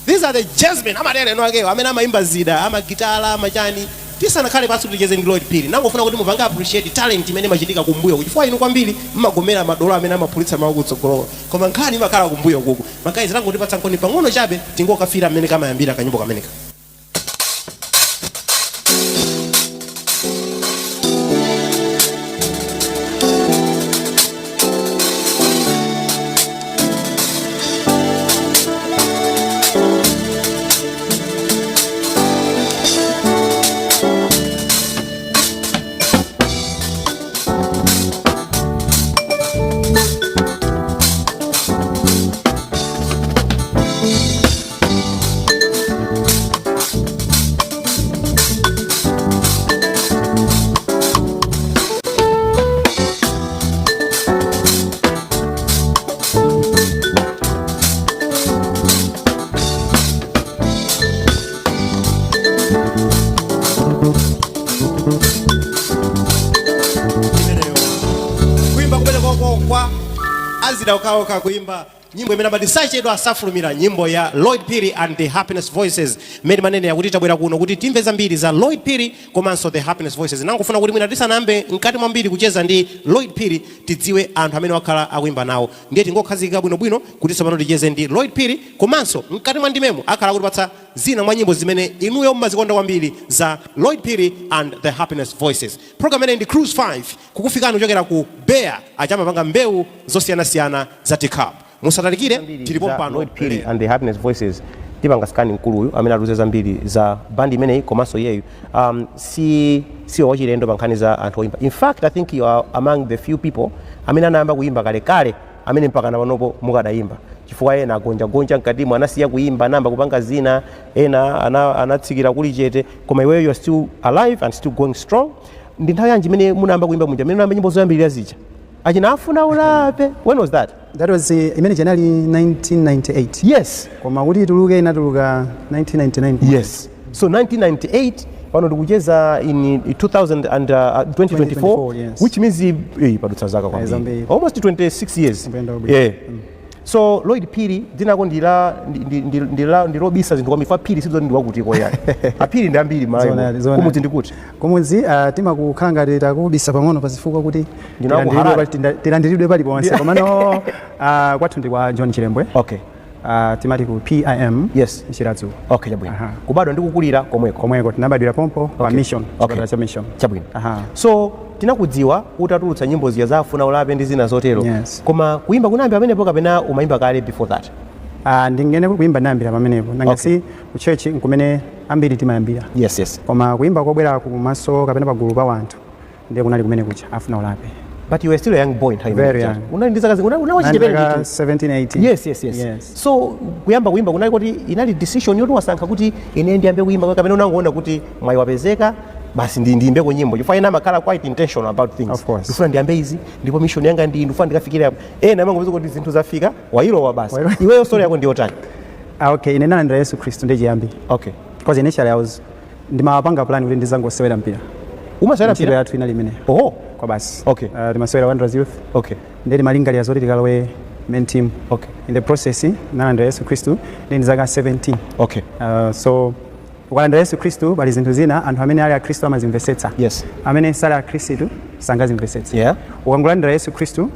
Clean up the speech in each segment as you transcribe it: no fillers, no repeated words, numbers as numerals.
These are the jazzmen. Amadere no ake amene amaimba zida, amagitala, amachani. Tisana kale pasu tulicheze ndi Lloyd Phiri. Nangofuna kuti mupanga appreciate talent imene machitika kumbuyo. Chifukwa inu kwambiri mmagomera madola amene amapulitsa mawu kutsogolo. Koma nkhani makhala kumbuyo kuku. Makazi rangu ndipatsa nkoni pang'ono chabe tingokafira amene kamayambira kanyimbo kameneka. Kwa azida ukaoka kuimba nyimbo imene amatisache asafulumira nyimbo ya Lloyd Phiri and the Happiness Voices. Made manene yakuti tabwera kuno kuti timve zambiri za Lloyd Phiri komanso the Happiness Voices. Nangofuna kuti mwina tisanambe nkati mwambiri kucheza ndi Lloyd Phiri tidziwe anthu amene wakhala akuimba nawo. Ndiye tingokhazikika bwinobwino kuti tsopano ticheze ndi Lloyd Phiri komanso nkati mwa ndimemo akhala kutipatsa zina mwa nyimbo zimene inuyo mmazikonda kwambiri za Lloyd Phiri and the Happiness Voices. Program ene ndi Cruise 5 kukufikana kuchokera ku Bear achamapanga mbewu zosiyanasiyana za tikab. Musatalikire tilipo pano Lloyd Phiri and the Happiness Voices. Tipanga skani mkuluyu amene atuze zambiri za bandi imeneyi komanso yeyu si wachilendo pankhani za anthu oimba. In fact, I think you are among the few people amene anayamba kuimba kale amene mpaka na panopo mukadaimba. Chifukwa ena agonja mkatimu anasiya kuimba anamba kupanga zina ena anatsikira kuli chete koma iweyo you are still alive and still going strong. Ndi nthawi yanji imene munayamba kuimba munja amene munayamba nyimbo zoyambirira zija achina afuna ulape? When was that? That was imene January 1998. Yes. Koma kuti tuluke inatuluka 1999. Yes. So 1998 pano tikucheza in 2024, yes. Which means padutsa zaka kwa almost 26 years. Yeah. So Lloyd Phiri dinako ndilobisa zinthu kwa mifa Phiri sizo ndi wakutiko yani. Aphiri ndi ambiri malayo. Kumudzi ndikuti. Kumudzi timakukhala ngati takubisa pang'ono pazifukwa kuti tilandiridwe pali ponse. Komano kwathu ndi kwa John Chilembwe. Okay. Timati ku PIM. Yes. Nchiradzu. Okay, chabwino. Kubadwa ndikukulira komweko. Tinabadwira pompo pa mission. Okay. Cha mission. Chabwino. So tinakudziwa utatulutsa nyimbo ziya zafuna ulape ndi zina zotero. Yes. Koma kuimba kunayambira pamenepo kapena umaimba kale before that? Ndingene kuimba nayambira pamenepo. Nangasi ku church nkumene ambiri timayambira. Yes. Koma kuimba kobwera kumaso kapena pagulu pa wanthu ndiye kunali kumene kucha afuna ulape. But you were still a young boy in time. Very young. Unawachipere 17, 18. Yes. So kuyamba kuimba kunali kuti inali decision yoto wasankha kuti ine ndiyambe kuimba kapena unangoona kuti mwayi wapezeka basi ndiimbe ko nyimbo. Chifukwa ina makhala quite intentional about things. Of course. Ndifuna ndiyambe izi ndipo mission yanga ndi ndifuna ndikafikire apo. Namangopeza kuti zinthu zafika wailowa basi. Iweyo story yako ndiyo tani? Okay, ine nali Yesu Kristu ndechiyambi. Okay. Because initially I was ndimapanga plan kuti ndizangosewera mpira. Umasewera mpira yathu inali imene. Oh. Kwa basi. Okay. Timasewera Wanderers Youth. Okay. Ndeli malingali azoti tikalowe main team. Okay. In the process nali Yesu Kristu ndi zaka 17. Okay. So ukalandira Yesu Kristu bali zinthu zina anthu amene ali a Kristu amazimvetsetsa. Yes. Amene sali a Kristu sangazimvetsetsa. Yeah. Ukangolandira Yesu Kristu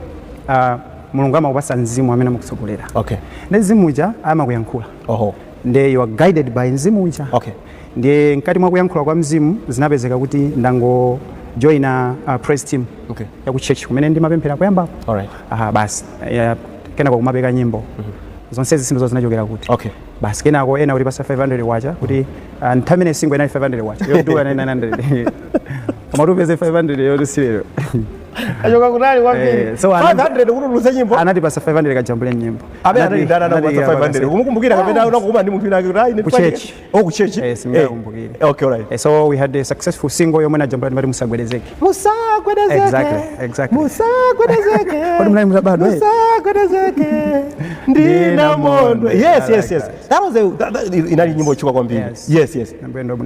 Mulungu amakupatsa mzimu amene amakutsogolera. Okay. Ndi mzimu uja amakuyankhula. Oho. Ndi you are guided by mzimu uja. Okay. Ndi nkati mwa kuyankhula kwa mzimu zinapezeka kuti ndango join a praise team. Okay. Ya ku church kumene ndimapemphera kuyamba. All right. Basi kena kwa kumapeka nyimbo. Zonse zinthu zinachokera kuti. Okay. Basi kena kwa ena ulipasa 500 wacha kuti ntamene single ina 500 wacha. Yo do 900. Kama tupeze 500 yo silero. Ajoka kunali kwambiri. So 500 kutulutsa nyimbo. Anatipasa 500 kajambule nyimbo. Abe ndana na 500. Umukumbukira kapenda unakuma ndi munthu ina kuti ku church. Oh, ku church. Yes, mkumbukira. Okay, all right. So we had a successful single yomwe najambula ndi Musagwedezeke. Exactly. Musagwedezeke. Kodi mnali muzabadwa? Musagwedezeke. Ndina mondo. Yes. That was inali nyimbo chuka kwambiri. Yes.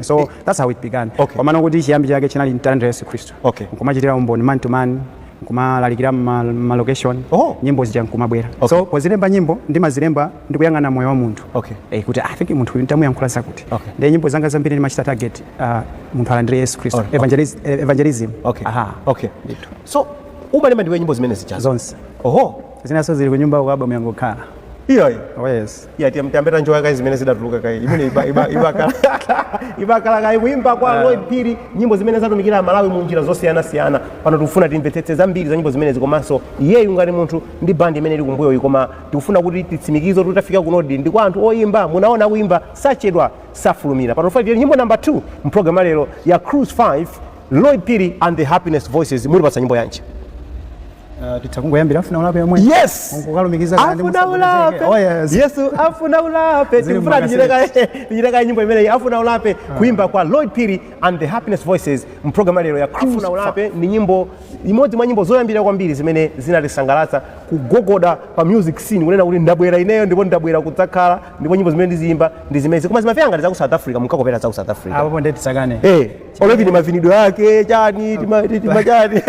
So that's how it began. Okay. Kwa maana kuti chiyambi chake chinali mtanda Yesu Kristu. Okay. Nkumachitira umboni man to man kumalalikira ma location nyimbo zija nkumabwera so pozilemba nyimbo ndimazilemba ndikuyang'ana moyo wa munthu kuti I think munthu uyu ndamuyankhula zakuti ndi nyimbo zanga zambiri ndimachita target munthu alandire Yesu Kristo evangelism so umalemba ndiwe nyimbo zimene zichazo zonse zinaso zili ku nyumba ku album yangu khala yes tiambeta njoya kai zimene zidatuluka kai imene ibakala kai kuimba kwa Lloyd Phiri nyimbo zimene zatumikira Malawi mu njira zosiyana pano tikufuna timvetsetse zambiri za nyimbo zimene zikomanso iyeyu ngati munthu ndi band imene ili kumbuyo koma tikufuna kuti titsimikize kuti tafika kunodi ndi kwa anthu oyimba munaona kuimba sachedwa safulumira pano tufuna nyimbo number 2 mprogram lero ya Cruise 5 Lloyd Phiri and the Happiness Voices muri patsa nyimbo yanji titakungoyambira afuna ulape yomwe ukalumikiza kandi afuna ulape Yesu afuna ulape tikufuna tijireka nyimbo imene afuna ulape kuimba kwa Lloyd Phiri and the Happiness Voices mprogram lero ya afuna ulape ni nyimbo imodzi mwa nyimbo zoyambira kwambiri zimene zinatisangalatsa kugogoda pa music scene kunena kuti ndabwera ineyo ndipo ndabwera kudzakhala ndipo nyimbo zimene ndiziyimba ndi zimene koma zimafika ngati za ku South Africa mukakopera za ku South Africa apo ndeti sakane olevini mavinidwe yake chani timachani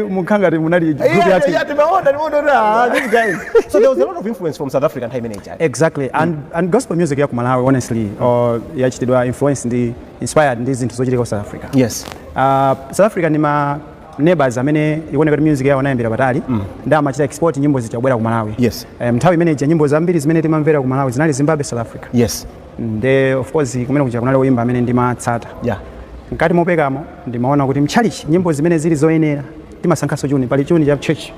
Mukanga munali these guys. So there was a lot of influence from South African time manager. Exactly. And gospel music ya Malawi honestly or yachitidwa influence ndi inspired ndi zinthu zochitika South Africa. Yes. South Africa ni ma neighbors amene ikuoneka kuti music yawo inayambira patali ndi amachita export nyimbo zichakubwera ku Malawi. Yes. Nthawi manager nyimbo zambiri zimene timamvera ku Malawi zinali Zimbabwe South Africa. Yes. Nde of course kumene kuja kunali oyimba amene ndimatsata. Nkati mopekamo ndimaona kuti mchalichi nyimbo zimene zili zoyenera timasankhaso chuni pali chuni cha church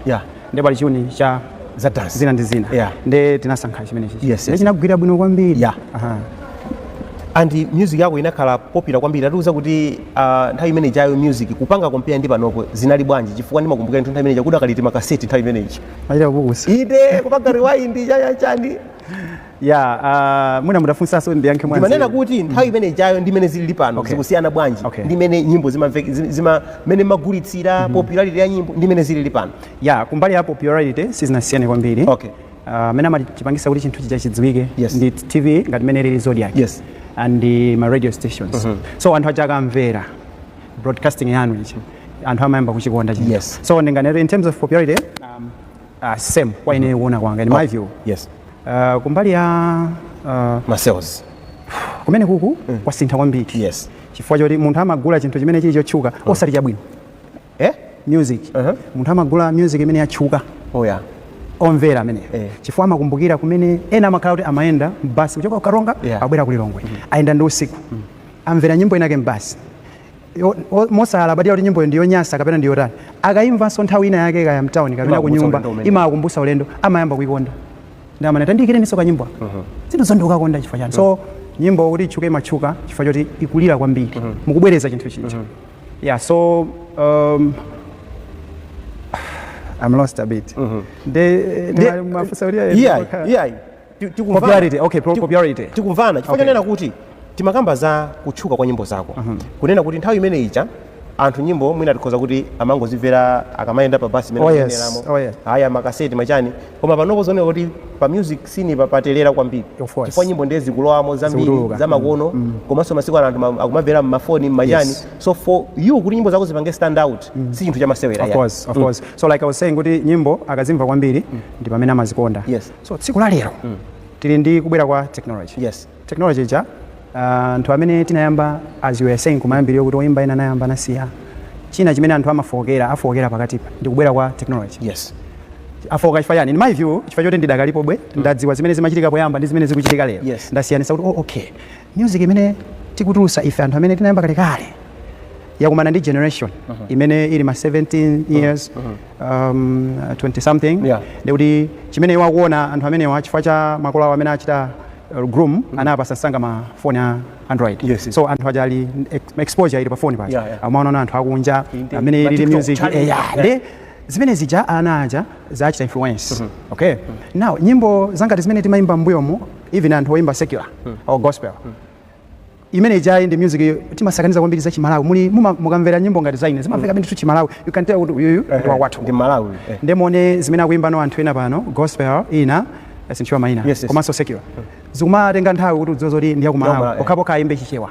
ndi pali chuni cha za dance zina ndi zina ndi tinasankha chimene chichi chinagwira bwino kwambiri and music yako inakhala popular kwambiri atiuza kuti nthawi imene jayo music kupanga compare ndi panopo zinali bwanji chifukwa ndimakumbukira nthawi imene jakuda kaliti makaseti nthawi imene ichi machita kukusa ide kupanga rewind chani mwina mudafunsa so ndiyankhe mwanzi ndimanena kuti nthawi imene jayo ndi imene zili pano zikusiyana bwanji ndi imene nyimbo zimene magulitsira popularity ya nyimbo ndi imene zili pano kumbali ya popularity sizinasiyane kwambiri amene amachipangisa kuti chinthu chija chidziwike ndi TV ngati imene ili Zodiac and my radio stations so anthu aja akamvera broadcasting yanu ichi anthu amayamba kuchikonda chija so ndinganero in terms of popularity same kwa ine uona kwanga in my view kumbali ya sales kumene kuku kwasintha kwambiri chifukwa choti munthu amagula chinthu chimene chili chotchuka osati chabwino music munthu amagula music imene yatchuka omvera amene chifukwa amakumbukira kumene ena amakhala kuti amayenda mbasi kuchoka kukaronga abwera kulilongwe ayenda ndi usiku amvera nyimbo inake mbasi mosalabadira kuti nyimbo ndiyo nyasa kapena ndiyo tani akayimvanso nthawi ina yake kaya mtown kapena ku nyumba imakumbutsa ulendo amayamba kuikonda ndamaneta ndikireniso ka nyimbo zinthu zondokakonda chifukwa chani so nyimbo kuti itchuke imatchuka chifukwa choti ikulira kwambiri mukubwereza chinthu chija so I'm lost a bit. Popularity. Okay, popularity. Tikumvana chifukwa chanena kuti timakamba za kutchuka kwa nyimbo zako. Kunena kuti nthawi imene ija anthu nyimbo mwina tikhoza kuti amangozimvera akamayenda pa basi imene kuneneramo haya makaseti machani koma panopo zoneka kuti pa music scene papatelera kwambiri chifukwa nyimbo ndezi kulowamo zambiri zamakono komanso masiku anthu akumamvera mmafoni mmachani so for you kuti nyimbo zako zipange stand out si chinthu chamasewera of course so like I was saying kuti nyimbo akazimva kwambiri ndi pamene amazikonda so tsiku la lero tili ndi kubwera kwa technology technology ja anthu amene tinayamba as you were saying kumayambiriro kuti oyimba ina nayamba nasiya china chimene anthu afokera pakatipa ndi kubwera kwa technology afoka chifukwa chani in my view chifukwa choti ndidakalipo bwe ndadziwa zimene zimachitika poyamba ndi zimene zikuchitika lero ndasiyanisa kuti okay music imene tikutulusa ife anthu amene tinayamba kalekale yakumana ndi generation imene ili ma 17 years 20 something ndi kuti chimene wakuona anthu amenewa chifukwa cha makolo awo amene achita groom anapasa sanga mafoni a Android so anthu ajali exposure ili pa phone paja amaona anthu akunja amene ili music ndi zimene zija anaja zachita influence okay now nyimbo zangati zimene timayimba mbuyomo even anthu oyimba secular or gospel imene ija ndi music timasakaniza kwambiri za Chimalawi muli mukamvera nyimbo ngati zaine zimamveka bindi tu Chimalawi you can tell kuti uyu ndi wa wathu ndi Malawi ndemone zimene akuimba no anthu ena pano gospel ina sinchiwa maina komanso secular zikumatenga nthawi kuti udzozoti ndi yakumalawi okhapo kayimbe chichewa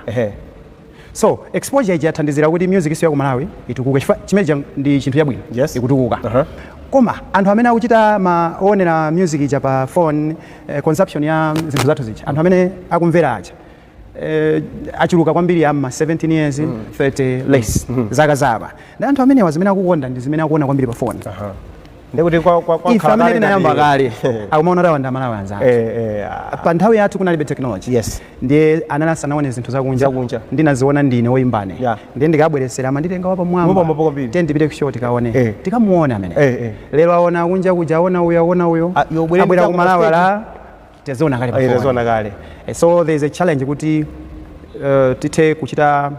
So exposure ijathandizira kuti music isiyo ku Malawi itukuke chimene ndi chinthu chabwino ikutukuka. Koma anthu amene akuchita maonera music ija pa phone consumption ya zinthu zathu zicha anthu amene akumvera aja achuluka kwambiri ama 17 years 30 less zaka zaba ndi anthu amene wazimene akukonda ndi zimene akuona kwambiri pa phone. Ndikuti kwa ife amene tinayamba kale akumaona rawanda Malawi anzanga pa nthawi yathu kunalibe technology ndiye ananasa naone zinthu zakunja ndinaziona ndine woyimbane ndiye ndikabweresera amanditenga wapa mwamba tiye ndipite ku show tikaone tikamuona amene lero aona kunja kuja aona uyo abwera ku Malawi ala teziona kale pa so there is a challenge kuti tithe kuchita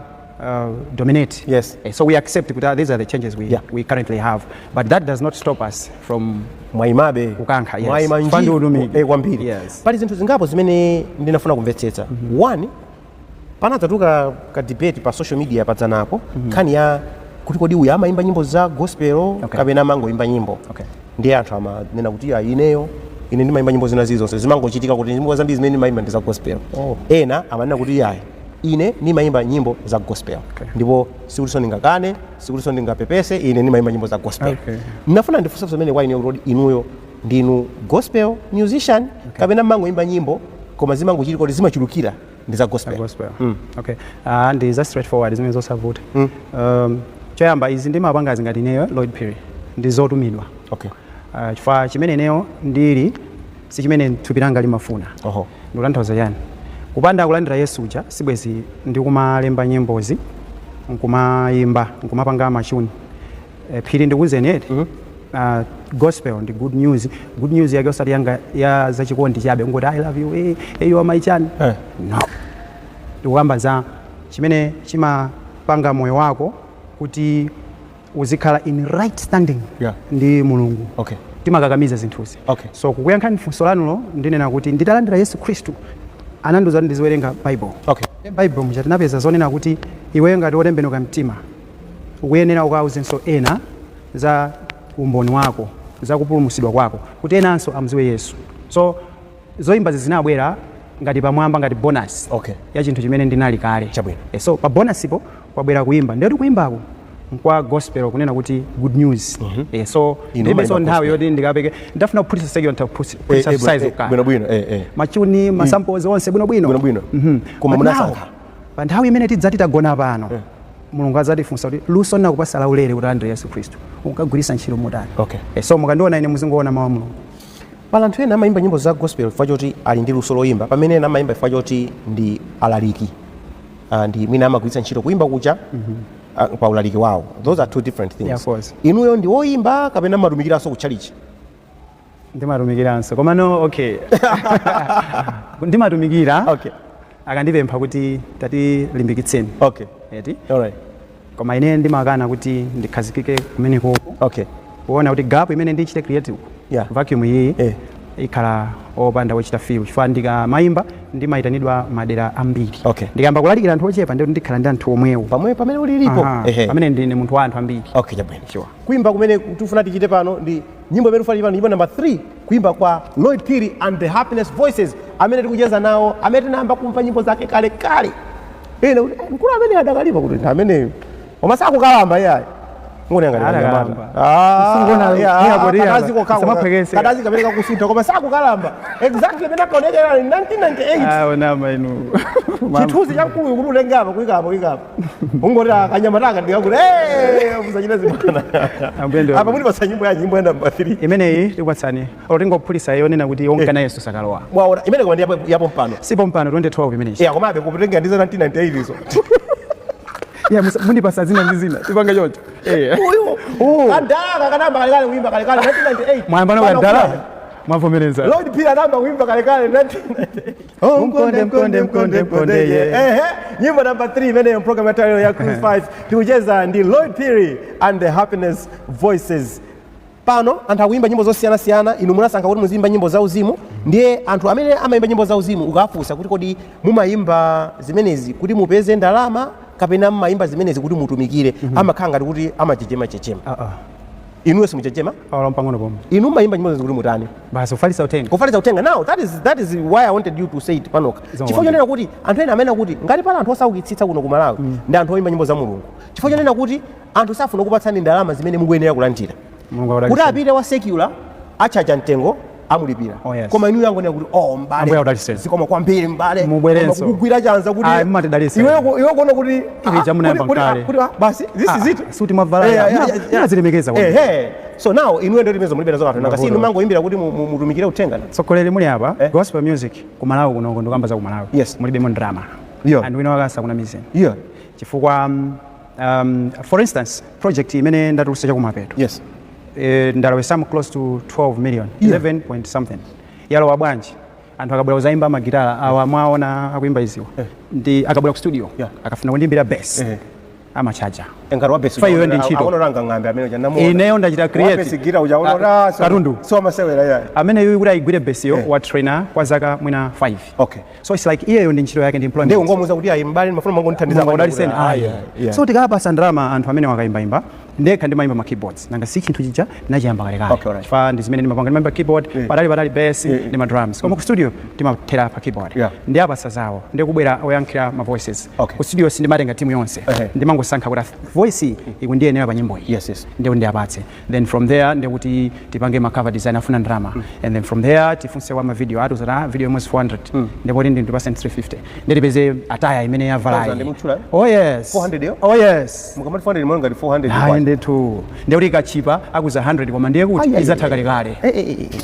dominate. So we accept that these are the changes we currently have, but that does not stop us from mwaimabe kukankha. Kwambiri pali zinthu zingapo zimene ndinafuna kumvetsetsa. One, panadzatuka ka debate pa social media padzanapo nkhani ya kuti kodi uyu amaimba nyimbo za gospel kapena amangoimba nyimbo. Ndiye anthu amanena kuti ine ndimaimba nyimbo zina zizonse zimangochitika kuti nyimbo zambiri zimene ndimaimba ndi za gospel. Ena amanena kuti ine nimaimba nyimbo za gospel ndipo sikuti ndingakane sikuti ndingapepese ine nimaimba nyimbo za gospel. Nafuna ndifunsa zimene kwa inuyo ndinu gospel musician kapena mangoimba nyimbo koma zimangochitika kuti zimachulukira ndi za gospel. And is straightforward zimene zosavuta. Choyamba izi ndimapanga ngati ineyo Lloyd Phiri ndizotumidwa. Chifukwa chimene ineyo ndili si chimene thupi langa limafuna. Ndikutanthauza yani kupanda kulandira Yesu uja sibwezi ndikumalemba nyimbozi nkumayimba nkumapanga machuni. Phiri ndikuzeni eti gospel ndi good news yake osati yanga ya zachikondi chabe ngoti I love you hey you are my chan no ndikuyamba za chimene chimapanga moyo wako kuti uzikhala in right standing ndi Mulungu. Timakakamiza zinthuzi. So kukuyankhani funso lanulo ndinena kuti nditalandira Yesu Khristu ananduza ndiziwerenga Bible. Bible muja tinapeza zonena kuti iwe ngati wotembenuka mtima ukuyenera ukauzenso ena za umboni wako za kupulumutsidwa kwako kuti enanso amziwe Yesu. So zoyimba zinabwera ngati pamwamba ngati bonus ya chinthu chimene ndinali kale. So pa bonus ipo kwabwera kuimba ndiye kuimbako kwa gospel kunena kuti good news. So ndibeso nthawi yoti ndikapeke ndafuna kuphutisa second to size bwino machuni masamples onse bwino koma munasankha pa nthawi imene tidzati tagona pano Mulungu adzatifunsa kuti luso nakupasa laulere kuti alandire Yesu Khristu ukagwiritsa ntchito motani. So mukandiona ine muzingoona mawu a Mulungu. Pala anthu ena amaimba nyimbo za gospel chifukwa choti ali ndi luso loyimba pamene ena amaimba chifukwa choti ndi alaliki ndi mwina amagwiritsa ntchito kuimba kucha pa ulaliki wawo. Those are two different things. Inuyo ndi woyimba kapena matumikiranso kutchalichi? Ndimatumikiranso koma no ndimatumikira akandipempha kuti tatilimbikitseni. Koma ine ndimakana kuti ndikhazikike kumeneko kuona kuti gap imene ndichite creative vacuum iyi ikhala opanda wochita feel chifukwa ndikamayimba ndimayitanidwa madera ambiri. Ndikayamba kulalikira anthu ochepa ndiye ndikhala ndi anthu omwewo pamene ulilipo pamene ndine munthu wa anthu ambiri. Kuimba kumene tufuna tichite pano ndi nyimbo imene tufuna pano nyimbo number 3 kuimba kwa Lloyd Phiri and the Happiness Voices amene tikucheza nawo amene tinayamba kumva nyimbo zake kale ene mkulu amene adakalipa kuti amene omasako kalamba yayi kadazi kapereka kusuntha koma sakukalamba exactly pena kaonekera 1998 chithuzi chamkuyu kuti ulengapa kuyikapo ungoti kanyamataka ndikakuti usachita zimana apa muli pasa nyimbo ya nyimbo ya number 3 imeneyi tikupatsani otingophulisa yonena kuti wonkana Yesu sakalowa mwaona imene koma ndi yapo mpano sipo mpano 2012 imeneyi komabe kupitenga ndizo 1998 izo mundi pasa zina ndi zina tipanga choncho kandala kanamba kalekale kuimba kalekale 1998 mwayambano kandala mwavomereza Lloyd Phiri anamba kuimba kalekale 1998 mkonde nyimbo number 3 imene program ya tayo ya Cruise 5 tikucheza ndi Lloyd Phiri and the Happiness Voices. Pano anthu akuimba nyimbo zosiyana inu munasankha kuti muzimba nyimbo za uzimu ndiye anthu amene amaimba nyimbo za uzimu ukafunsa kuti kodi mumayimba zimenezi kuti mupeze ndalama kapena mumayimba zimenezi kuti mutumikire amakhala ngati kuti amachechema Inuwe simuchechema? Pang'ono pomwe. Inu mayimba nyimbo zikuli mutani. Basi ufalisa utenga. Kufalisa utenga. Now that is why I wanted you to say it panoka. Chifukwa chonena kuti anthu ena amene kuti ngati pana anthu osaukitsitsa kuno ku Malawi ndi anthu oyimba nyimbo za Mulungu. Chifukwa chonena kuti anthu safuna kupatsani ndalama zimene mukuyenera kulandira. Kuti apite wa secular achacha mtengo amulipira. Koma inu yangu kuti mbale zikoma kwambiri mbale kugwira chanza kuti iwe kuona kuti basi this is it suti mavala zilemekeza so now inu ndio limezo mulibera zokathu nanga si inu mangoyimbira kuti mutumikire utenga tsokolere muli apa gospel music ku Malawi kuno ndikamba za ku Malawi mulibe mo drama and we know akasa kuna mizeni chifukwa for instance project imene ndatulusa cha kumapeto ndalawe some close to 12 million 11 point something yalowa bwanji anthu akabwera kuzaimba magitara awa mwaona akuimba iziwo ndi akabwera ku studio akafuna kundimbira bass amachaja engaro bass fayo ndi ntchito akonoranga ng'ambe amene ujanamo ineyo ndachita create bass gira ujaonora Katundu so amasewera yayi amene yuyu kuti ayigwire bass yo wa trainer kwa zaka mwina 5 so it's like iyeyo ndi ntchito yake ndi employment ndi ngomuza kuti ayi mbali mafuna mango nthandiza ngondaliseni so tikapasa ndrama anthu amene wakaimba ndekha ndimayimba ma keyboards nanga si chinthu chija nachiyamba kalekale chifukwa ndi zimene ndimapanga ndimayimba keyboard patali bass ndi ma drums koma ku studio timathera pa keyboard ndi apasa zawo ndi kubwera oyankhira ma voices ku studio sindimatenga timu yonse ndimangosankha kuti voice ikundiyenera pa nyimbo iyi ndiwo ndiapatse then from there ndikuti tipange ma cover design afuna drama and then from there tifunse wa ma video atu zata video almost 400 ndipo ndi 350 ndipeze ataya imene yavala 400 yo mukamati 400 mwanga ndi 400 ndetu ndikuti kachipa akuza 100 koma ndiye kuti izatha kalekale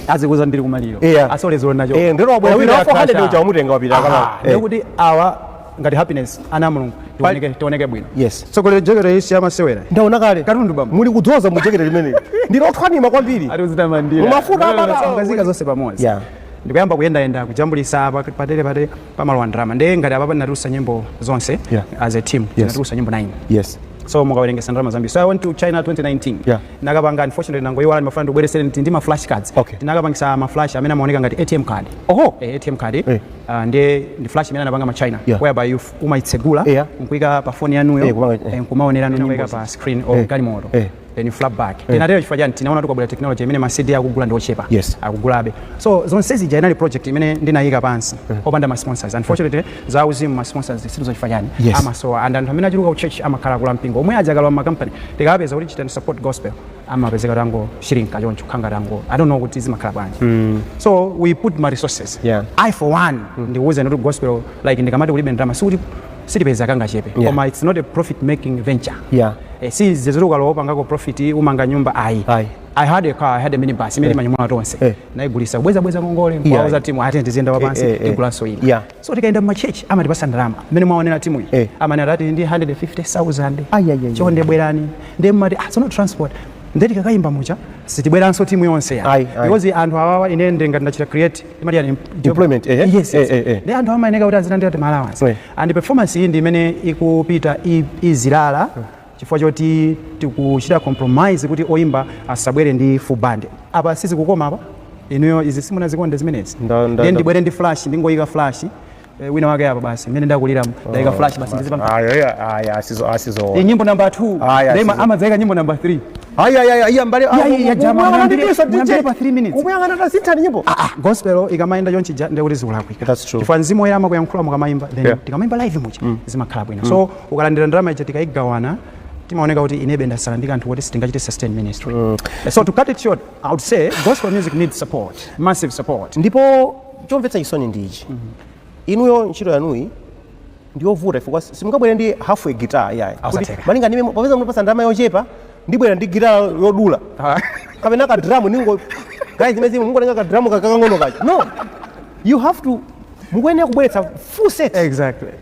azikuza mbiri kumaliro asolezo nacho ndero wabwera wina 400 ucha umutenga wapita kala ndikuti awa ngati happiness ana Mulungu tioneke bwino tsokolere jekete isi amasewera ndaona kale Katundu baba muli kudzoza mu jekete limene ndinothwanima kwambiri atiuzitamandira mumafuta amazika zonse pamodzi ndikuyamba kuyendayenda kujambulisa patere pamalo wa drama ndiye ngati apapa ndinatulusa nyimbo zonse as a team ndinatulusa nyimbo 9 so mukawerengesa ndrama zambi so I went to China 2019 nakapanga unfortunately nangoyiwala ndimafuna ndibweresere ndi ma flash cards tinakapangisa ma flash amene amaoneka ngati ATM card ATM card ndi flash imene anapanga ma China whereby you umaitsegula nkuika pa phone yanuyo nkumaonera nuyo pa screen of galimoto then you flap back tinatero chifukwa chani tinaona tukabwera technology imene ma CD akugula ndi ochepa akugulabe so zonse zija inali project imene ndinayika pansi opanda ma sponsors unfortunately za uzimu ma sponsors zisizo chifukwa chani so and anthu amene achiruka ku church amakhala kula mpingo omwe ajakalwa ma company tikapeza kuti chitani support gospel amapezeka tango shirinka choncho khanga tango I don't know kuti zimakhala bwanji so we put my resources I for one ndiuze ndi gospel like ndikamati kulibe ndrama suti sitipeza kanga chepe koma it's not a profit making venture si zezeruka lopa ngako profit umanga nyumba I had a car, I had a minibus imene manyumwa tonse naigulisa bweza kongole kwauza timu atende zienda wapansi igulaso ina so tikaenda mu church amatipasa ndalama imene mwaonera timu iyi amene atati ndi 150,000 chonde bwerani ndi mati sono transport ndeti kakayimba mucha sitibweranso timu yonse ya because anthu awawa ine ndenga ndachita create imati ya employment ndi anthu amayeneka kuti azilandira ti allowance and performance iyi ndi imene ikupita izilala chifukwa choti tikuchita compromise kuti oyimba asabwere ndi full band apa sisi kukoma apa inuyo izi simunazikonde zimenezi then ndibwere ndi flash ndingoyika flash wina wake apa basi imene ndakulira ndayika flash basi ndizipa asizo nyimbo number 2 ndema amadzayika nyimbo number 3 mbali ya jamaa ndipesa pa 3 minutes umuyangana tasintani nyimbo gospel ikamaenda chonchi ndekuti zikulakwika chifukwa mzimu oyera kuyankhula mukamayimba then tikamayimba live mucha zimakhala bwino so ukalandira ndrama icha tikaigawana timaoneka kuti inebe ndasala ndi kanthu kuti sitingachite sustain ministry so to cut it short I would say gospel music needs support massive support ndipo chomvetsa chisoni ndichi inuyo ntchito yanuyi ndiyovuta chifukwa simungabwere ndi half a guitar yayi kuti malinga ndime popeza munapasa ndalama yochepa ndibwera ndi guitar yodula kapena ka drum ningo guys imezi mungotenga ka drum kakang'ono kacho no you have to mukuyenera kubweretsa full set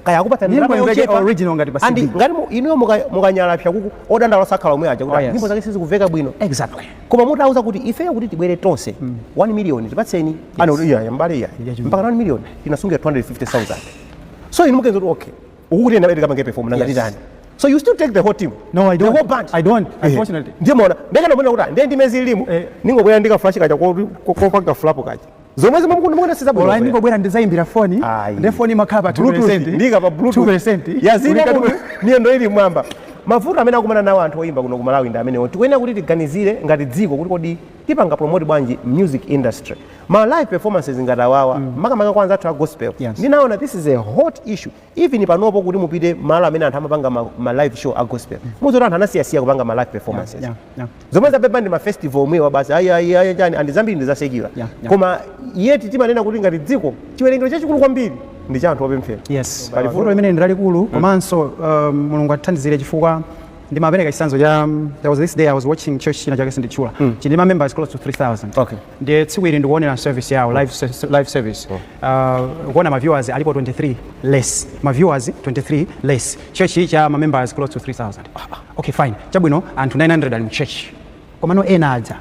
kaya kupata ndalama yochepa original ngati basi ngati inuyo mukanyalapsa kuku odandala sakhala omwe aja kuti nyimbo zake sizikuveka bwino koma mutauza kuti ifeyo kuti tibwere tonse 1 million tipatseni mbali mpaka 1 million tinasungira 250,000 so inu mukenza kuti okay ukuti ena beti kapange perform nangati tani so you still take the whole team no I don't the whole band I don't unfortunately ndimona ndekana kuti ndiye ndimezi ilimu ningobwera ndika flash kacha kopanga flap kacha zomwe zimamukunda siza bwino ola ndibwera ndizayimbira phone ndi phone makhala pa 2% ndika pa bluetooth 2% yazina niyo ndo ili mwamba mavuto amene akumana nawo anthu oyimba kuno ku Malawi ndi amenewo. Tikuyenera kuti tiganizire ngati dziko kuti kodi tipanga promote bwanji music industry. Ma live performances ngati awawa makamaka kwanza athu a gospel. Ndinaona this is a hot issue. Even panopo kuti mupite malo amene anthu amapanga ma live show a gospel. Muzoti anthu anasiyasiya kupanga ma live performances. Zomwe zapepa ndi ma festival omwewa basi ayi chani andi zambiri ndizasekira. Koma yeti timanena kuti ngati dziko chiwerengero chachikulu kwambiri ndi cha anthu opemphera. Yes. Mavuto imene ndi lalikulu komanso Mulungu atithandizire chifukwa ndimapereka chisanzo cha there was this day I was watching church china chake sinditchula chindi ma members close to 3000. Okay. Ndiye tsiku ili ndikuonera service yawo live service. Kuona ma viewers alipo 23 less. Ma viewers 23 less. Church cha ma members close to 3000. Okay fine. Chabwino anthu 900 ali mu church. Komano ena aja.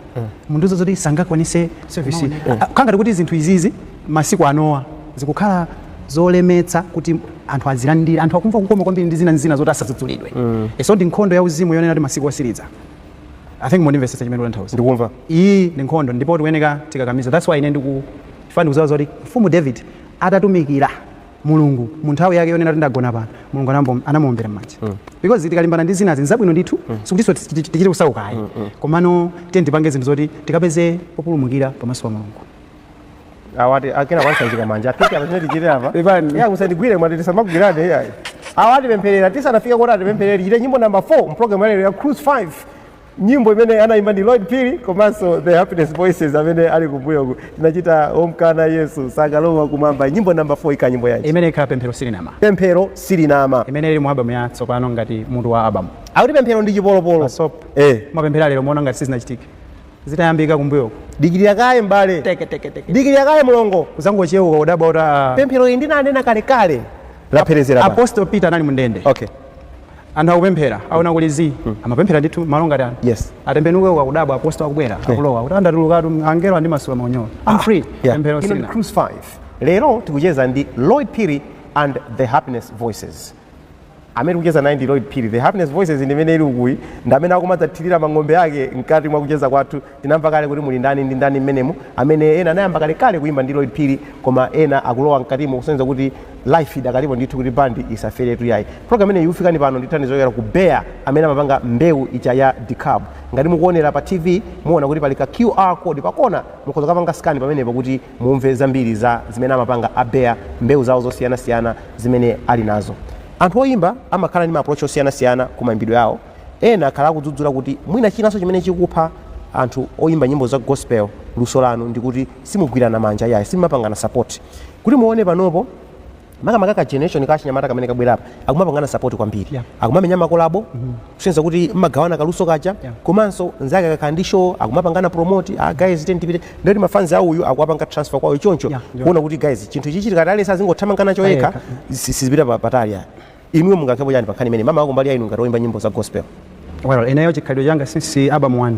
Munduzo zoti sangakwanise service. Kangati kuti zinthu izizi masiku anowa zikukhala zolemetsa kuti anthu azilandire anthu akumva kukoma kwambiri ndi zina zoti asadzudzulidwe. So ndi nkhondo ya uzimu yonena kuti masiku osiriza. I think more investors chimene nthawi. Ndikumva. Iyi ndi nkhondo ndipo tikuyeneka tikakamiza. That's why ine ndikufana kuzawa zoti mfumu David atatumikira Mulungu mu nthawi yake yonena kuti ndagona pano Mulungu anamuombera m'manja. Because tikalimbana ndi zina nzabwino ndithu sikutinso tichite kusauka ayi. Komano tipange zinthu zoti tikapeze populumukira pamaso pa Mulungu. Awati akena kwansanjika manja apita pamene tichite apa ya kusandigwire mwati tisamagwirane yayi awati pempherera tisanafika kuti atipempherere chite nyimbo number 4 mu program ya Cruise 5 nyimbo imene anaimba ndi Lloyd Phiri komanso the Happiness Voices amene ali kumbuyo tinachita omkana Yesu sakalowa kumamba nyimbo number 4 ika nyimbo yanji imene ikhala pemphero silinama imene ili mu album ya tsopano ngati mutu wa album awati pemphero ndi chipolopolo mapemphera lero muona ngati sizinachitika zitayambika kumbuyo dikirira kaye mbale dikirira kaye mulongo kuzangocheuka udaba uta pemphero iyi ndinanena kale lapherezera pa Apostle Peter anali mundende. Okay. Anthu akupemphera aona kulizi amapemphera ndithu malonga tani. Yes. Atembenuke ukudaba Apostle akubwera akulowa utanda tulukatu angelo ndi masuwa maonyola. I'm free. Pemphero sina. Cruise 5 lero tikucheza ndi Lloyd Phiri and the Happiness Voices. Amene kucheza naye ndi Lloyd Phiri. The Happiness Voices ndimene ili ukuyi ndamene akumadzathirira mang'ombe ake mkati mwa kucheza kwathu tinamva kale kuti muli ndani ndi ndani mmenemu amene ena anayamba kale kuimba ndi Lloyd Phiri koma ena akulowa mkatimo kusenza kuti life idakalipo ndithu kuti bandi isaferetu yayi. Program imene yufikani pano ndithandizo yochokera ku Bear amene amapanga mbewu icha ya decab. Ngati mukuonera pa TV muona kuti pali ka QR code pakona mukhoza kapanga scan pamenepo kuti mumve zambiri za zimene amapanga a Bear mbewu zawo zosiyanasiyana zimene ali nazo. Anthu oyimba amakhala ndi ma approach osiyana-siyana ku maimbidwe yawo. Ena akhala akudzudzula kuti mwina chinanso chimene chikupha anthu oyimba nyimbo za gospel luso lanu ndi kuti simugwirana manja yayi simapangana support. Kuti muone panopo makamaka generation ka chinyamata kamene kabwerapo akumapangana support kwambiri. Akumamenya makolabo kusenza kuti mmagawana kaluso kacha komanso nzake kakhala ndi show akumapangana promote guys tipite ndoti mafans awo uyu akuapanga transfer kwawo choncho kuona kuti guys chinthu ichi chikatale sazingothamangana choyeka sizipita patali ya imwe mungakhepo chani pakhani imene mama wako mbali ya inu ngati oyimba nyimbo za gospel. Well ineyo chikhalidwe changa since album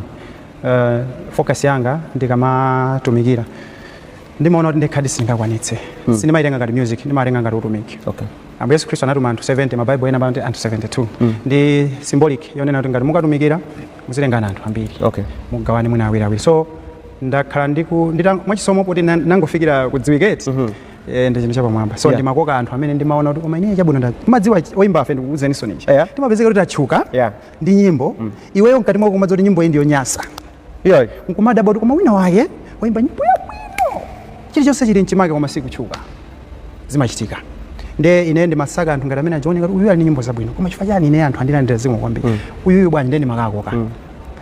1 focus yanga ndikamatumikira ndimaona kuti ndikhadi singakwanitse sinimaitenga ngati music ndimatenga ngati utumiki. Okay. Ambuye Yesu Kristo anatuma anthu 70 mabible ena bantu anthu 72 ndi symbolic yonena kuti ngati mukatumikira muzilengana anthu ambiri. Okay. Mugawane mwina awiri so ndakhala mwachisomo kuti nangofikira kudziwiketi ndi chinthu chapamwamba so ndimakoka anthu amene ndimaona kuti koma ine chabwino madziwa oyimba afe ndikukuzeninso ninji timapezeka kuti achuka ndi nyimbo iweyo mkati mwako kumadzoti nyimbo iyi ndiyonyasa nkumadabwa kuti koma wina wake oyimba nyimbo yabwino chilichonse chili mchimake koma sikuchuka zimachitika. Nde ine ndimasaka anthu ngati amene achioneka kuti uyu ali nyimbo zabwino koma chifukwa chani ine anthu andilandira zimwe kwambiri uyuyu bwanji ndeni makakoka.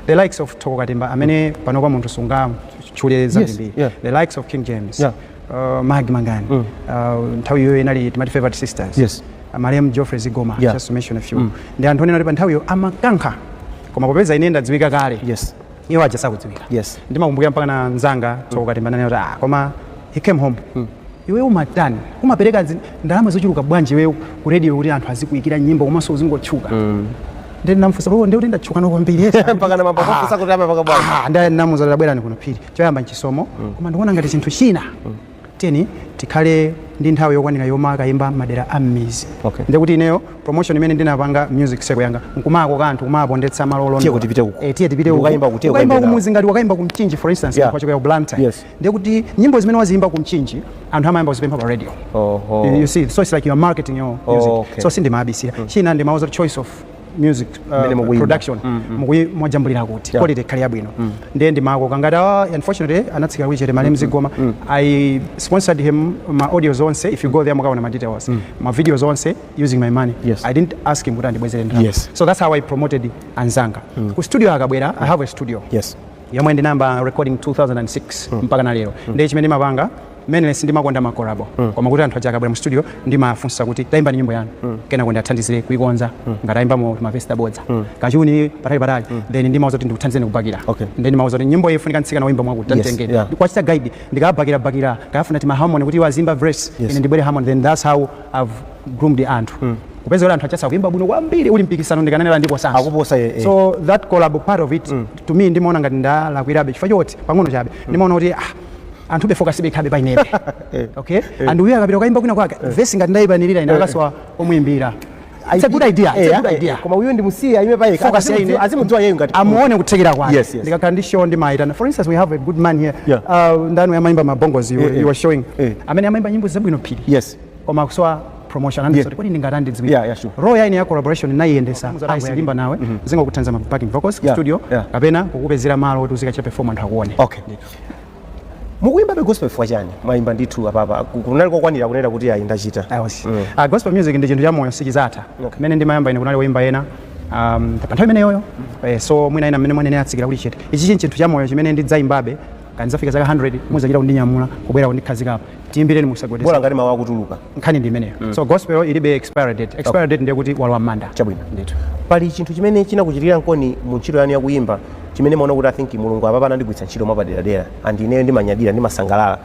The likes of Toko Katimba amene pano kwa munthu sunga chule zabwino. The likes of King James. Magi Mangani. Nthawi yoyo inali timati favorite sisters. Mariam Geoffrey Zigoma just to mention a few. Ndi anthu onena kuti pa nthawi yo amakankha koma popeza ine ndadziwika kale. Iwo aja sakudziwika. Ndimakumbukira mpaka na nzanga Toko Katimba nane kuti koma he came home. Iwe umatani umapereka ndalama zochuluka bwanji iwe ku radio kuti anthu azikuyikira nyimbo komanso uzingochuka. Ndi namfusa ndi kuti ndachuka no kwambiri mpaka na mapafu sakutama mpaka bwanji ndi namuza labwera ni kuno Phiri choyamba nchisomo koma ndikuona ngati chinthu china teni tikhale ndi nthawi yokwanira yoma kayimba madera ammizi. Ndi kuti ineyo promotion imene ndinapanga music seko yanga nkumako kanthu kumapondetsa malolo tiye kuti tipite uko tiye tipite uko ukayimba kuti ukayimba kumuzi ngati wakayimba kumchinji for instance kwa chokera Blantyre. Ndi kuti nyimbo zimene waziyimba kumchinji anthu amayimba kuzipempha pa radio. You see so it's like you are marketing your music. So sindimabisira china ndimauza choice of music production mwajambulira kuti quality kali yabwino ndiye ndimako kangata unfortunately anatsika kuichere malemu zigoma I sponsored him my audios onse if you go there mukaona my details my videos onse using my money I didn't ask him kuti andibwezere ndalama so that's how I promoted Anzanga ku studio akabwera I have a studio yomwe ndinamba recording 2006 mpaka na lero ndiye chimene mapanga mene sindimakonda makorabo koma kuti anthu achakabwera mu studio ndimafunsa kuti taimba nyimbo yanu kena kwenda athandizire kuikonza ngataimba mu mavesta bodza kachuni patali then ndimauza kuti ndikuthandizeni kubakira then ndimauza kuti nyimbo ifunika ntsika na wimba mwakuti tantengeni kwachita guide ndikabakira kafuna ti harmony kuti wazimba verse ine ndibwere harmony then that's how I've groomed anthu kupeza anthu achasa kuimba bwino kwambiri uli mpikisano ndikanenera ndipo sasa akuposa so that collab part of it to me ndimaona ngati ndalakwirabe chifukwa choti pang'ono chabe ndimaona kuti anthu be focus be khabe painebe okay and we akapita kaimba kwina kwake verse ngati ndaibanirira ina akaswa omuimbira it's a good idea koma uyo ndimusiya ime paye focus ine azimudwa yeyo ngati amuone kutekera kwake ndikakhala ndi show ndimaita for instance we have a good man here ndani yamaimba mabongos you were showing amene amaimba nyimbo zabwino Phiri koma kuswa promotion and so kwani ndingatandi dziwira roho yaine ya collaboration naiyendesa aisimba nawe zingokuthanza ma backing vocals ku studio kapena kukupezera malo kuti uzikacha performance akuone mukuimba be gospel for chani maimba ndithu apapa kunali kokwanira kunena kuti ayi ndachita gospel music ndi chinthu cha moyo sichizatha mene ndimayamba ine kunali woimba ena panthawi imeneyoyo so mwina ina mmene mwanene atsikira kuti chete ichi chinthu cha moyo chimene ndidzaimbabe kanizafika zaka 100 muzachita kundinyamula kubwera kundikhazika tiimbireni musagwedesa bola ngati mawu akutuluka nkhani ndi imeneyo so gospel ilibe expiry date ndiye kuti walwa manda chabwino ndithu pali chinthu chimene chinakuchitirira nkoni mu ntchito yanu yakuimba chimene maona kuti I think mulungu apapa anandigwitsa ntchito mwapaderadera and ineyo ndimanyadira ndimasangalala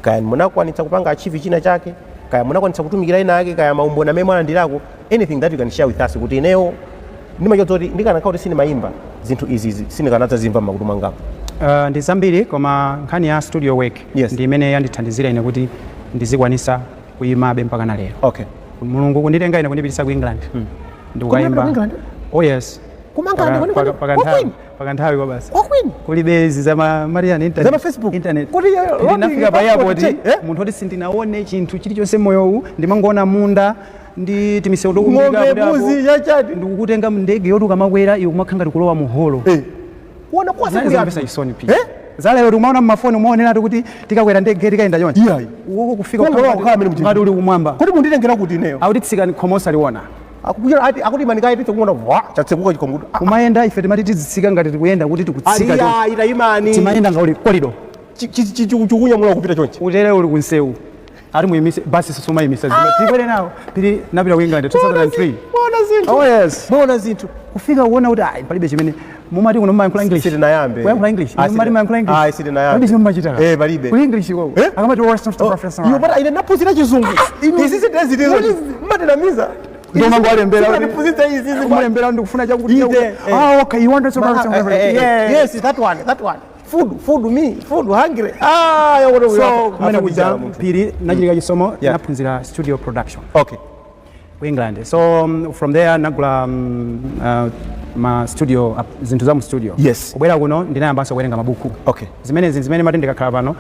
kaya munakwanitsa kupanga achieve china chake kaya munakwanitsa kutumikira ina ake kaya maumboni amene mwalandirako anything that you can share with us kuti ineyo ndimachoza kuti ndikanakhala kuti sindimayimba zinthu izi sindikanadzazimva m'makutu mwangapo ndi zambiri koma nkhani ya studio work ndi imene yandithandizira ine kuti ndizikwanisa kuyimabe mpaka na lero mulungu kunditenga ine kundipitisa ku England ndikukayimba paka nthawi kwa basi kulibe izi za Marian internet kuti ndinafika pa airport munthu oti sindinaone chinthu chilichonse moyowu ndimangoona munda ndi timiseu ndikukutenga ndege yoti ukamakwera iwe kumakhala ngati kulowa mu holo kuona kwasa kuyapesa isoni pia zala yoti umaona mmafoni umaonera kuti tikakwera ndege tikaenda chonchi uko kufika ngati uli kumwamba kuti munditengera kuti ineyo autitsika ni khomosa liona akupira ati akuti manika iti kuona vwa chatsekuka chikomutu kumayenda ife timati tizitsika ngati tikuyenda kuti tikutsika ita imani timayenda ngati korido chikunyamula kupita chonchi utere uli kunsewu ari muyimise basi sisoma yimisa zima tikwere nawo pili napita ku England 2003 bona zinthu kufika uona kuti palibe chimene mumati kuno mmankhula English sitinayambe mumati mmankhula English sitinayambe machita palibe ku English ko akamati worst professor yo but ine naphunzira chizungu izi zitezitizo matinamiza ndo mango alembera kumulembera ndikufuna chakuti okay you want to yes that one food hungry so kumene kuja Phiri nachilika chisomo naphunzira studio production ku England so from there nagula ma studio zinthu za mu studio kubwera kuno ndinayambanso kuwerenga mabuku zimene mati ndikakhala pano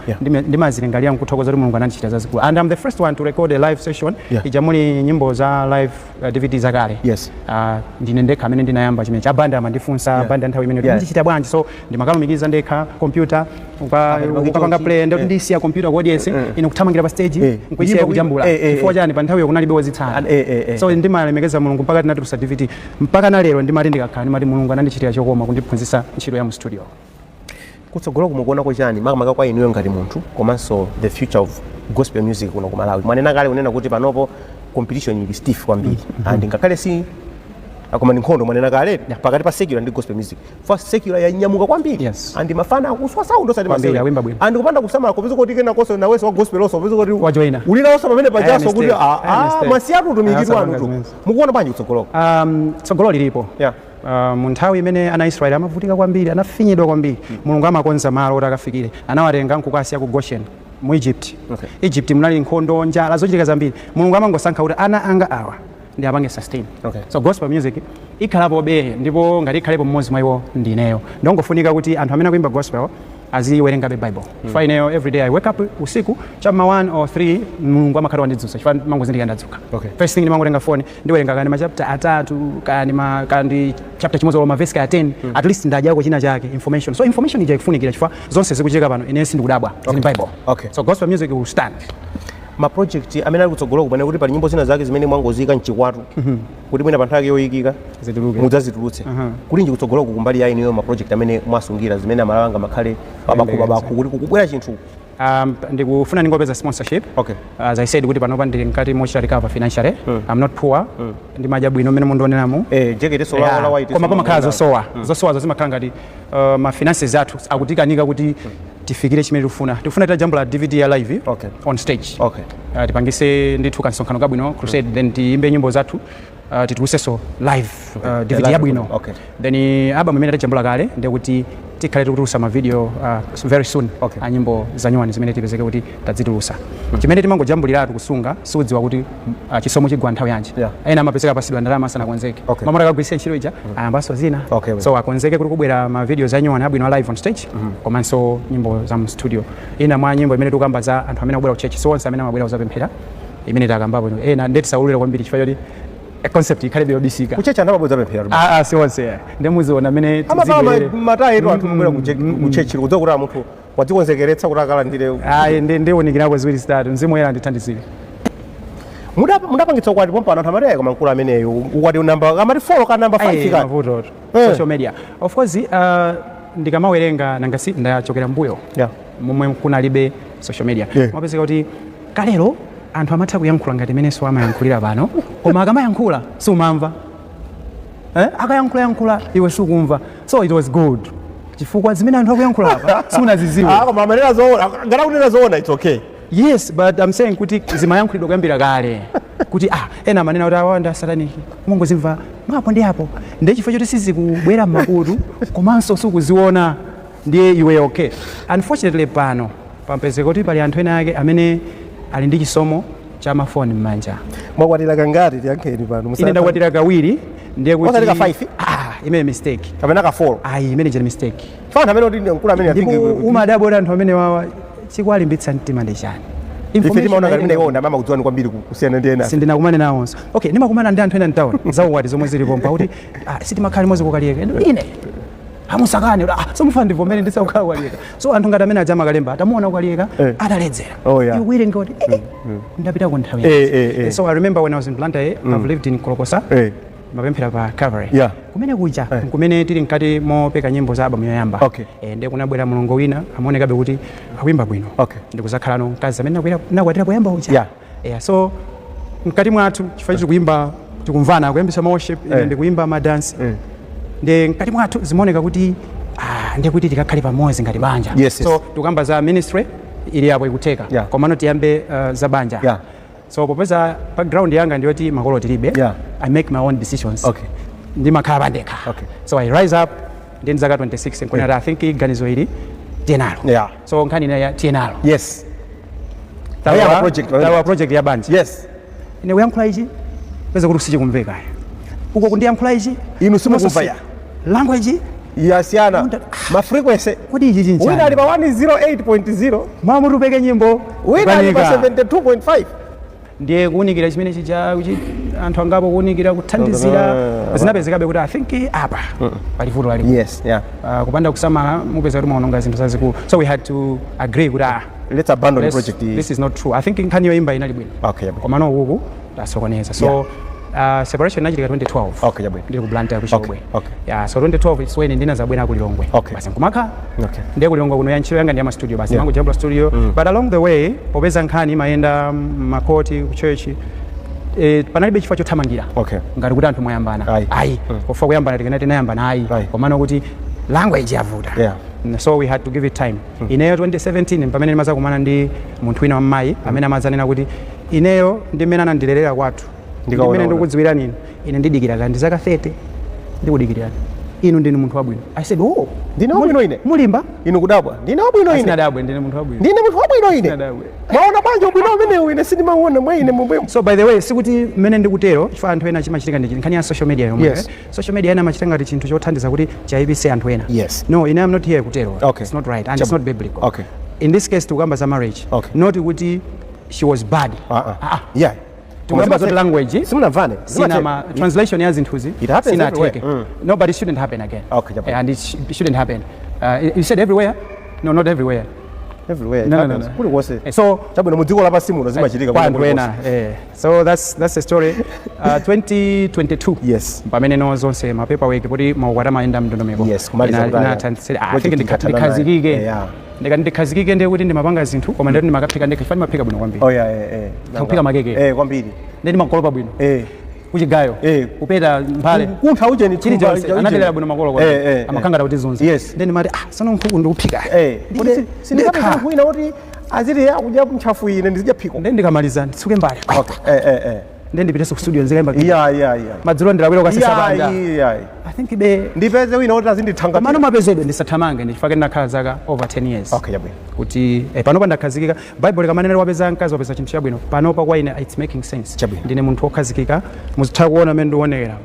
ndimazilingalira nkuthokoza kuti mulungu anandichita zazikulu and I'm the first one to record a live session ija muli nyimbo za live DVD zakale ndine ndekha amene ndinayamba chimene cha banda amandifunsa banda nthawi imene ndichita bwanji so ndimakalumikiza ndekha computer ukapanga play ndoti ndisiya computer ku audience ine kuthamangira pa stage nkuisiya kujambula chifukwa chani pa nthawi kunalibe wozitsala so ndimalemekeza mulungu mpaka tinatulutsa DVD mpaka na lero ndimati ndikakhala ndimati mulungu anandichitira chokoma kundiphunzitsa ntchito ya mu studio kutsogolo kumukuonako chani makamaka kwa inuyo ngati munthu komanso the future of gospel music kuno ku Malawi mwanena kale unena kuti panopo competition ili stiff kwambiri and ngakhale si akoma ndi nkhondo mwanena kale pakati pa secular ndi gospel music for secular yanyamuka kwambiri and mafana akuswa sound osati masewera and kupanda kusamala kupeza kuti kena koso na weso wa gospel also kupeza kuti wajoina ulina osa pamene pajaso kuti masiyatu tumikirwa anthu mukuona bwanji kutsogoloko tsogolo lilipo mu nthawi imene ana Israeli amavutika kwambiri anafinyidwa kwambiri mulungu amakonza malo oti akafikire anawatenga nkukasiya ku Goshen mu Egypt Egypt munali nkhondo njala zochitika zambiri mulungu amangosankha kuti ana anga awa ndi apange sustain so gospel music ikhalapo be ndipo ngati ikhalepo mmodzi mwa iwo ndineyo ndongofunika kuti anthu amene akuimba gospel aziwerenga Bible. Chifukwa ineyo every day I wake up usiku chama 1 or 3 Mulungu amakhala wandidzusa chifukwa mangozindikira ndadzuka. First thing ndimangotenga phone ndiwerenga kani ma chapter atatu kandi chapter chimodzi ma verse 10 at least ndajako china chake information. So information ija ikufunikira chifukwa zonse zikucheka pano ine sindikudabwa zini Bible. So gospel music will stand. Ma project amene ali kutsogolo kupane kuti pali nyimbo zina zake zimene mwangozika mchikwatu kuti mwina panthu yake yoyikika mudzazitulutse kuti nje kutsogolo kukumbali ya iniyo ma project amene mwasungira zimene amalanga makhale babakhu kuti kukubwera chinthu ndikufuna ningopeza sponsorship. As I said kuti panopa ndili nkati mochita recover financially. I'm not poor. Ndi majabu ino mene mundioneramu jekete sola la white koma pamakhala zosowa zimakhala ngati ma finances athu akutikanika kuti tifikire chimene tifuna ta jambo la DVD ya live on stage. Tipangise ndithu kansonkhano kabwino crusade then tiimbe nyimbo zathu tituluseso live DVD yabwino. Then album imene tajambula kale ndikuti tikhale tikutulusa ma video very soon a nyimbo za nyuwani zimene tipezeke kuti tazitulusa. Chimene timangojambuliratu kusunga sudziwa kuti chisomo chigwa nthawi yanji. Ena amapezeka pasidwa ndalama asanakonzeke. Mamara kagwirisa ntchito ija ayambaso zina. So akonzeke kuti kubwera ma video za nyuwani abwino live on stage komanso nyimbo za mu studio. Ina mwa nyimbo imene tukamba za anthu amene abwera ku church so onse amene amabwera kuzapemphera imene takambapo ena ndetisaulira kwambiri chifukwa choti concept ikhale yobisika kuchecha ndababodza pemphera siwonse ndemuziona amene matayetu anthu kubwera ku church kudzakura munthu wadzikonzekeretsa kuti akalandire ndewunikirako ziwiri zitatu mzimu woyera ndithandizire. Mudapangitsa ukwati pompano anthu amatayeka mankulu ameneyo ukwati namba amati 4 ka namba 5 ka mavuto social media of course ndikamawerenga nangasi ndachokera mbuyo momwe kunalibe social media mapezeka kuti kalero anthu amatha kuyankhula ngati menenso amayankhulira pano koma akamayankhula sumamva akayankhula iwe sukumva. So it was good chifukwa zimene anthu akuyankhula apa sunaziziwa koma amanena zoona ngati akunena zoona it's okay. Yes, but I'm saying kuti zimayankhulidwa kuyambira kale kuti ena amanena kuti awanda sataniki mungozimva mwapo ndi apo ndi chifukwa choti sizikubwera m'makutu komanso sukuziona ndiye iwe okay. Unfortunately pano pampezeka kuti pali anthu ena ake amene ali ndi chisomo cha mafoni m'manja. Mwakwatira kangati tiyankheni pano ine ndakwatira kawiri ndiye kuti wakalika 5 imene mistake kapena ka 4 imene je mistake fana amene kuti nkulu amene I think umadabora anthu amene wawa chikwalimbitsa mtima ndi chani information maona ngati mene onda mama kudziwani kwambiri kusiyana ndi ena sindinakumane nawonso. Ndimakumana ndi anthu ena mtauni zawukwati zomwe zilipo kuti sitimakhali mozi kukaliyeka ine amusakane so mufana ndivomene ndisakukhala kukaliyeka. So anthu ngati amene ajama kalemba atamuona kukaliyeka adaledzera iwire ngoti ndapita ku nthawi. So I remember when I was in Blantyre I've lived in Kolokosa mapemphera pa Calvary kumene kuja kumene tili nkati mopeka nyimbo za album yoyamba ndiye kunabwera mulongo wina amaonekabe kuti akuimba bwino ndikuzakhalano mkazi amene nakwatira poyamba uja so mkati mwathu chifukwa choti kuimba tikumvana kuyambisa ma worship ndikuimba ma dance ndi mkati mwathu zimaoneka kuti ndiye kuti tikakhale pamodzi ngati banja. So tikamba za ministry ili apo ikuteka komano tiyambe za banja. So popeza background yanga ndiyoti makolo tilibe I make my own decisions ndimakhala pandekha. So I rise up then zaka 26 nkunena I think ganizo ili tienalo so nkhani ya tienalo tawa project ya banja ine uyankhula ichi peza kuti sichikumveka uko kundiyankhula ichi inu simukumva language yasiyana ma frequency kuti ichi chinchana wina ali pa 108.0 mwa mutupeke nyimbo wina ali pa 72.5 ndiye kuunikira chimene chija kuti anthu angapo kuunikira kuthandizira zinapezekabe kuti I think apa pali vuto ali kupanda kusamala mupeza kuti maononga zinthu zazikulu. So we had to agree kuti let's abandon the project. This is not true. I think nkhani yoimba inali bwino komano uku tasokoneza. So separation nachitika 2012 ndi ku Blantyre kuchokwe so 2012 it's when ndina zabwera ku Lilongwe basi nkumaka ndiye ku Lilongwe kuno yanchiro yanga ndi ama studio basi mangu jambula studio but along the way popeza nkhani maenda makoti ku church panalibe chifukwa chothamangira ngati kuti anthu moyambana kufa kuyambana tikanati nayambana komano kuti language yavuta so we had to give it time. Ineyo 2017 pamene ndimaza kumana ndi munthu wina wammayi amene amazanena kuti ineyo ndimene anandilelera kwathu ndimene ndikudziwira nini ine ndidikira kandi zaka 30 ndikudikirira inu ndinu munthu wabwino. I said, oh, ndine wabwino ine. Mulimba? Inu kudabwa. Ndine wabwino ine. Sinadabwe, ndine munthu wabwino. Ndine munthu wabwino ine. Sinadabwe. Mwaona banja ubwino umenewu ine sindimaona mwa ine mubwino. So by the way, sikuti mmene ndikutero chifukwa anthu ena chimachitika ndi nkhani ya social media yomwe. Yes. Social media ena machita ngati chinthu chothandiza kuti chaibise anthu ena. Yes. No, ine am not here kutero. Okay. It's not right and it's not biblical. Okay. In this case tukamba za marriage. Okay. Not kuti she was bad. Yeah. Tukamba za language. Simunavane. Sina translation ya zinthuzi. It happens everywhere. No, but it shouldn't happen again. Okay. And it shouldn't happen. You said everywhere? No, not everywhere. Everywhere. No. Kuli wose. So chabwino mudziko la pasimu zimachitika so that's the story. 2022. Yes. Pamene no zonse ma paperwork poti maukwati amaenda mndondomeko. Yes, kumaliza I think ndikhazikike. Ndikhazikike ndiye kuti ndimapanga zinthu koma ndati ndimakapika ndikafani maphika bwino kwambiri. Oh yeah. Kupika makeke. Kwambiri. Ndi makolopa bwino. Kuchigayo. Kupeta mphale. Kuntha uje ni chili chonse anadelera bwino makolo kwa. Amakangala kuti zonse. Yes. Then mati sono nkhuku ndikuphika. Sindikapita kuina kuti aziti yakudya mchafu ine ndizidya phiko. Ndi ndikamaliza ndisuke mbali. Okay. Ndi ndipite ku studio nzikaimba. Yeah. Madzulo ndilabwera kwa sisa banja. Yeah. I think ndipeze wina kuti azindithanga. Mano mapezedwe ndisathamange ndifake ndakhala zaka over 10 years. Okay, yabwino. Kuti panopa ndakhazikika Bible kamanena wapeza mkazi wapeza chinthu chabwino. Panopa kwa ine it's making sense. Chabwino. Ndine munthu wokhazikika muzitha kuona mene ndionekera.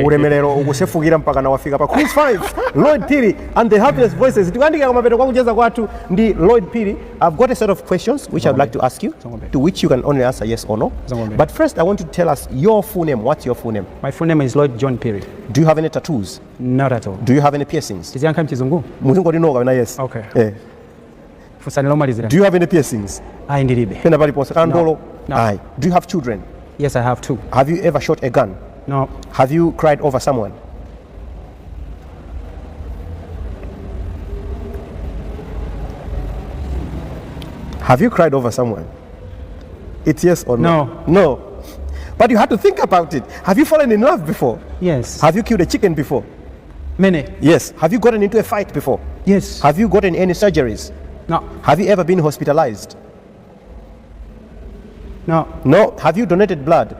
Ulemelero ukusefukira mpaka na wafika pa Cruise 5. Lloyd Phiri and the Happiness Voices. Tikandika kama peto kwa kucheza kwatu ndi Lloyd Phiri. I've got a set of questions which I'd like to ask you, to which you can only answer yes or no. But first I want you to tell us your full name. What's your full name? My full name is Lloyd John Phiri. Do you have any tattoos? Not at all. Do you have any piercings? Tiziyankha mchizungu? Muzungu ndinoka na yes. Okay. Fusani lomalizira. Do you have any piercings? Ayi ndilibe. Pena pali ponse kandolo? No. Ayi. Do you have children? Yes, I have 2. Have you ever shot a gun? No. Have you cried over someone? Have you cried over someone? It's yes or no? No. But you had to think about it. Have you fallen in love before? Yes. Have you killed a chicken before? Many. Yes. Have you gotten into a fight before? Yes. Have you gotten any surgeries? No. Have you ever been hospitalized? No. No. Have you donated blood?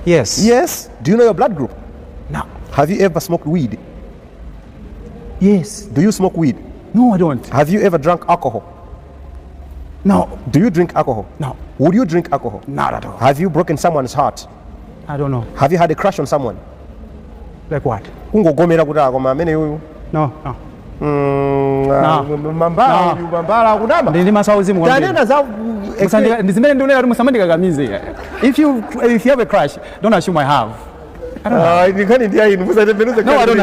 Yes. Yes. Do you know your blood group? No. Have you ever smoked weed? Yes. Do you smoke weed? No, I don't. Have you ever drunk alcohol? No. Do you drink alcohol? No. Would you drink alcohol? Not at all. Have you broken someone's heart? I don't know. Have you had a crush on someone? Like what? Ungogomera kuti akoma amene uyu? No. Mambala kunama? Ndi masauzimu kwa mbili. Tanena za ndizimene ndionera kuti musamandika kamize. If you have a crush, don't assume I have. I don't have. Ndikani ndiya inu musatembenuze. No, I don't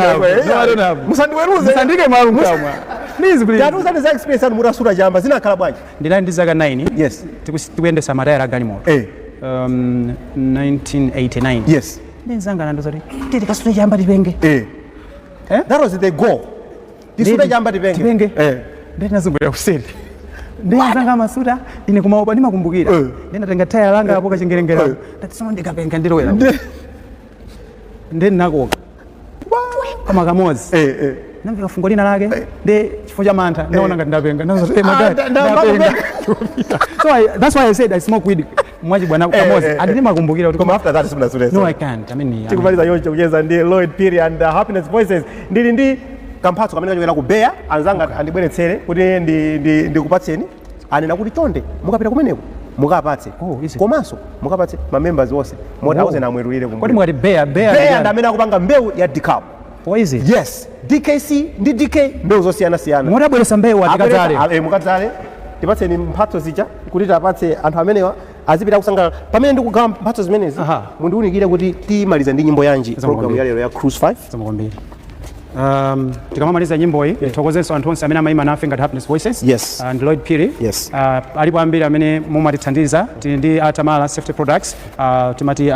have. Musandiweruze. Musandike mwalu mkamwa. Please. Tatuza ndiza experience anu murasura jamba zinakhala bwanji? Ndinali ndi zaka 9. Yes. Tikuyendesa matayara galimoto. 1989. Yes. Ndinzanga nandozati tikasule jamba tipenge. That was the goal. Tisule jamba tipenge. Ndinazungulira kuseri. Ndinzanga masuda ine kumaopa ndimakumbukira. Ndinatenga tayara langa apo kachengerengera. Ndatisoma ndikapenga ndilowera. Nakoka. Kama kamozi. Namvika fungo lina lake ndi chifo cha mantha naona ngati ndapenga ndapenga. So that's why I said I smoke weed mwaji bwana kamozi ndimakumbukira kuti come after that simnazulesa. No, I can't. Tikumaliza yonke kucheza ndi Lloyd Phiri and Happiness Voices. Ndili ndi kamphatso kamene kachokera ku Beya anzanga andibweretsere kuti ndikupatseni anena kuti tonde mukapita kumeneko mukapatse komanso mukapatse ma members wose motauze namwerulire kumwe. Kodi mwati Beya ndamene akupanga mbewu ya decaf. What is it? Yes. DKC ndi DK mbewu zosiyana. Mwabweresa mbewu atikadzale. Mukadzale. Tipatseni mphatso zija kuti tapatse anthu amenewa azipita kusangala. Pamene ndikugawa mphatso zimenezi mundiunikire kuti timaliza ndi nyimbo yanji program ya lero ya Cruise 5. Zamukwambiri. Tikamamaliza nyimbo iyi tithokozenso anthu onse amene amayima nafe ngati Happiness Voices. Yes. And Lloyd Phiri. Yes. Alipo ambiri amene mumatithandiza tili ndi Atamala Safety Products. Timati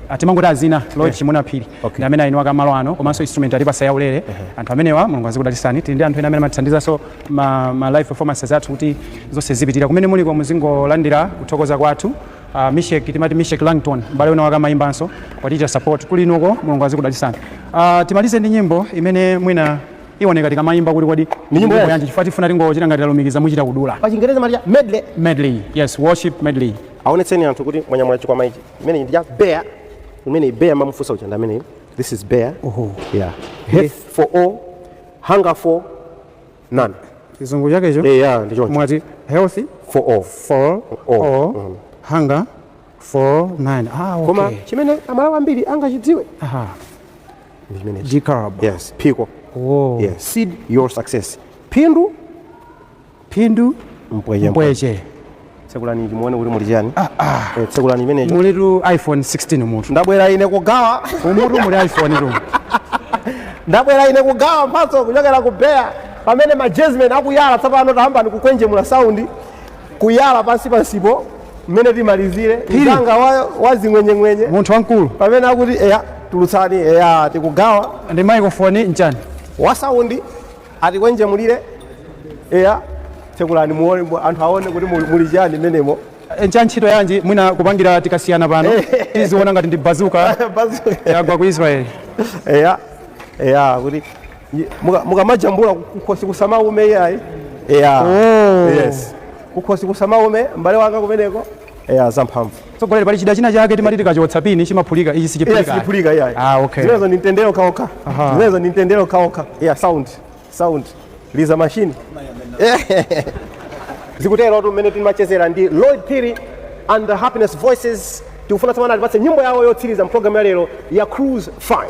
atimangoti azina Lloyd Chimuna Phiri. Ndi amene ayiniwa kamalo ano komanso instrument alipasa yaulere. Anthu amenewa mulungu azikudalisani. Tili ndi anthu ena amene amatithandiza ma live performances athu kuti zonse zipitira kumene muli kwa muzingolandira kuthokoza kwathu. Mishek timati Mishek Langton mbale una wakamayimbanso kwatija support kulinuko mulungu azikudalisani. Timalize ndi nyimbo imene mwina ioneka tikamayimba kuti kodi nyimbo yanji chifukwa tifuna tingochita ngati talumikiza muchita kudula. Pa Chingereza mali medley. Yes, worship medley. Aonetseni anthu kuti mwanyamula chikwama ichi imene ndi ya Beya imene bear mamufusa uchanda amene. This is bear. Yeah. Health for all, hunger for none. Kizungu chake hicho. Yeah, ndicho. Mwati healthy For all. for all, hunger for none. Okay. Koma chimene amalawa ambiri angachidziwe. G-carb. Yes, piko. Yeah. Seed your success. Pindu mpweche. Tsekulani muone kuti muli chani. Tsekulani imeneyo. Muli tu iPhone 16 mutu. Ndabwera ine kugawa. Umutu muli iPhone tu. Ndabwera ine kugawa mphatso kuchokera ku bear. Pamene majazmen akuyala tsapano tayamba ndikukwenjemula sound. Kuyala pansipo mmene timalizire. Mzanga wa zing'wenyeng'wenye. Munthu wankulu. Pamene akuti tulutsani tikugawa. Ndi microphone nchani. Wa sound atikwenjemulire. Tsekulani muone anthu aone kuti muli chani menemo. Nchani ntchito yanji mwina kupangira tikasiyana pano. Tiziona ngati ndi bazuka. Yagwa ku Israel. Kuti mukamajambula kukhosi kusamaume yayi. Yes. Kukhosi kusamaume mbale wanga kumeneko. Zamphamvu. Tsogolera pali chida china chake timati tikachotsa pini chimaphulika ichi sichiphulika. Sichiphulika yayi. Okay. Zimenezo ni mtendero kaoka. Zimenezo ni mtendero kaoka. Sound. Liza machine. Zikutero tu mmene timachezera ndi Lloyd Phiri and the Happiness Voices. Tikufuna tsamana alipatse nyimbo yawo yotsiriza mpulogalamu ya lero ya Cruise 5.